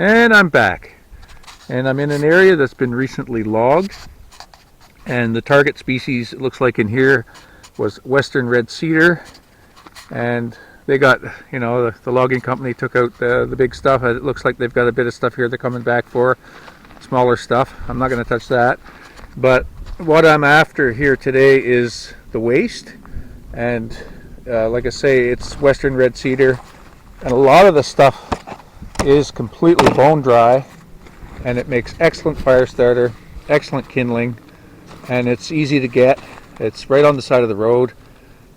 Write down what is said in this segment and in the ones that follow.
And I'm back. And I'm in an area that's been recently logged. And the target species, it looks like in here, was western red cedar. And they got, you know, the logging company took out the big stuff. It looks like they've got a bit of stuff here they're coming back for. Smaller stuff. I'm not going to touch that. But what I'm after here today is the waste. And like I say, it's western red cedar. And a lot of the stuff is completely bone dry. And it makes excellent fire starter, excellent kindling. And it's easy to get. It's right on the side of the road.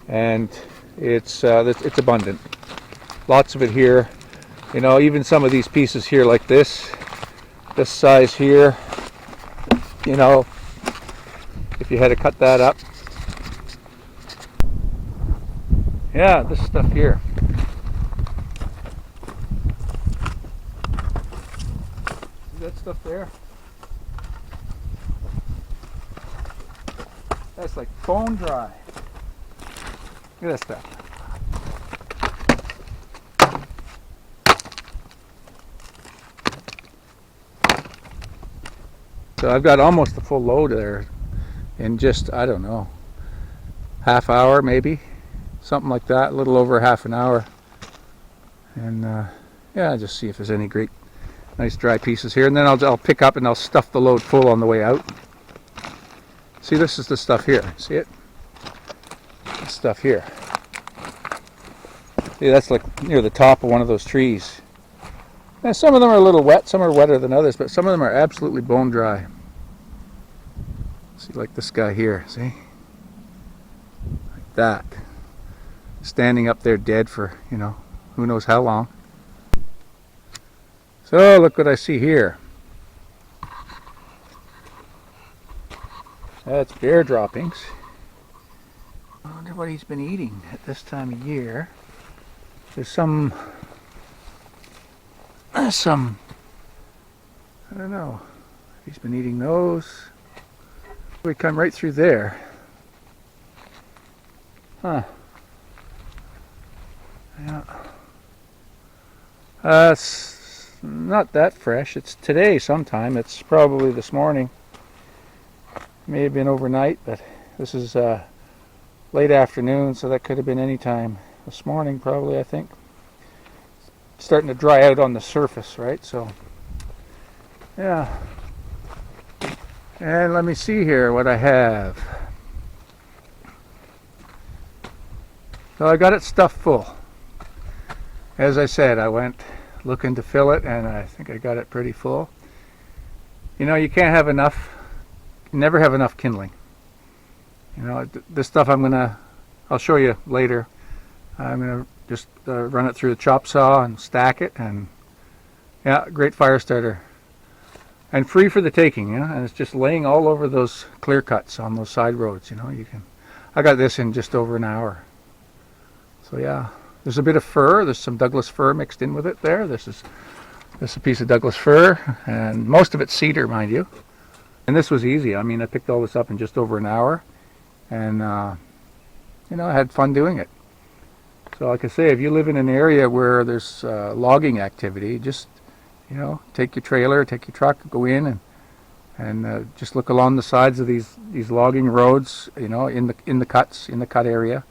And it's abundant. Lots of it here. You know, even some of these pieces here like this size here, you know, if you had to cut that up. Yeah, this stuff here. See that stuff there? That's like bone dry. Look at that stuff. So I've got almost a full load there in just, I don't know, half hour maybe, something like that, a little over half an hour. And yeah, just see if there's any great nice dry pieces here, and then I'll pick up and I'll stuff the load full on the way out. See, this is the stuff here. See it? This stuff here. See, that's like near the top of one of those trees. Now, some of them are a little wet, some are wetter than others, but some of them are absolutely bone dry. See, like this guy here, see? Like that. Standing up there dead for, you know, who knows how long. So, look what I see here. That's bear droppings. I wonder what he's been eating at this time of year. There's some, I don't know, he's been eating those. We come right through there. Huh. Yeah. It's not that fresh. It's today sometime. It's probably this morning. May have been overnight, but this is late afternoon, so that could have been any time this morning probably, I think. It's starting to dry out on the surface, right? So yeah. And let me see here what I have. So I got it stuffed full. As I said, I went looking to fill it, and I think I got it pretty full. You know, you can't have enough, never have enough kindling. You know, this stuff I'll show you later. I'm going to just run it through the chop saw and stack it, and yeah, great fire starter. And free for the taking, you know, and it's just laying all over those clear cuts on those side roads, you know. I got this in just over an hour. So yeah, there's a bit of fir, there's some Douglas fir mixed in with it there. This is a piece of Douglas fir, and most of it's cedar, mind you. And this was easy. I mean, I picked all this up in just over an hour, and you know, I had fun doing it. So like I say, if you live in an area where there's logging activity, just, you know, take your trailer, take your truck, go in and just look along the sides of these logging roads, you know, in the cut area,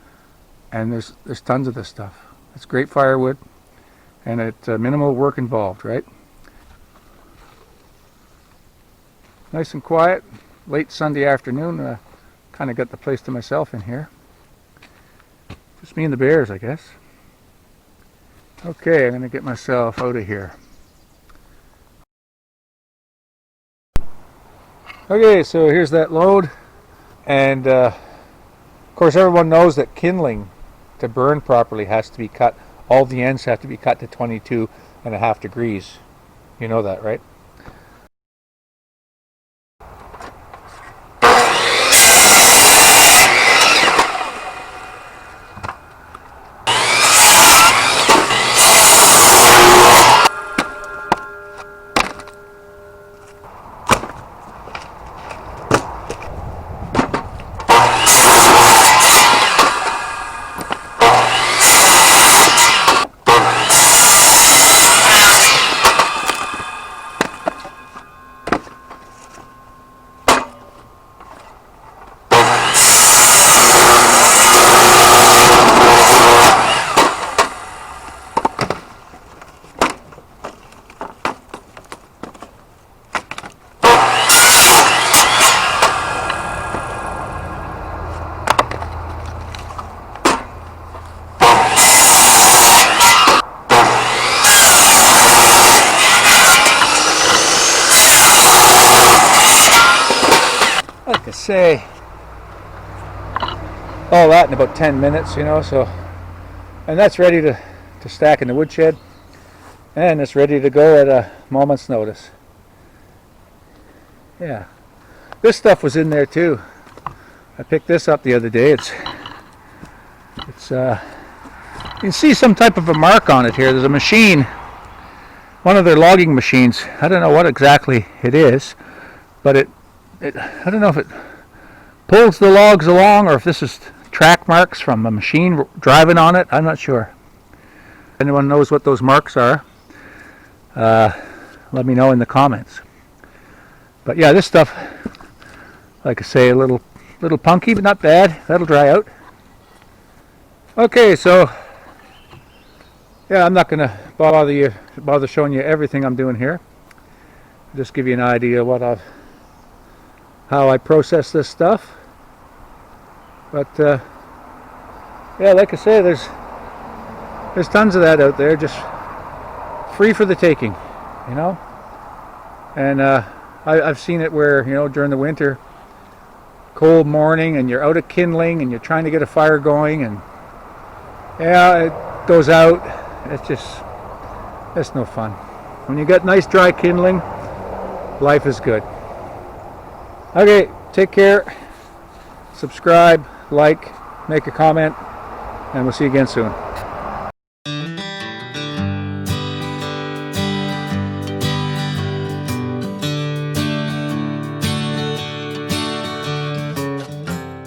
and there's tons of this stuff. It's great firewood, and it's minimal work involved, right? Nice and quiet, late Sunday afternoon. Kind of got the place to myself in here. Just me and the bears, I guess. Okay, I'm going to get myself out of here. Okay, so here's that load, and of course everyone knows that kindling to burn properly has to be cut. All the ends have to be cut to 22.5 degrees. You know that, right? say, all that in about 10 minutes, you know, so, and that's ready to stack in the woodshed, and it's ready to go at a moment's notice. Yeah, this stuff was in there too. I picked this up the other day. It's you can see some type of a mark on it here. There's a machine, one of their logging machines. I don't know what exactly it is, but it I don't know if it pulls the logs along or if this is track marks from a machine driving on it. I'm not sure. If anyone knows what those marks are, let me know in the comments. But yeah, this stuff, like I say, a little punky, but not bad. That'll dry out. Okay, so yeah, I'm not going to bother showing you everything I'm doing here. Just give you an idea of how I process this stuff. But yeah, like I say, there's tons of that out there, just free for the taking, you know. And I've seen it where, you know, during the winter, cold morning, and you're out of kindling, and you're trying to get a fire going, and yeah, it goes out. It's no fun. When you got nice dry kindling, life is good. Okay, take care. Subscribe, like, make a comment, and we'll see you again soon.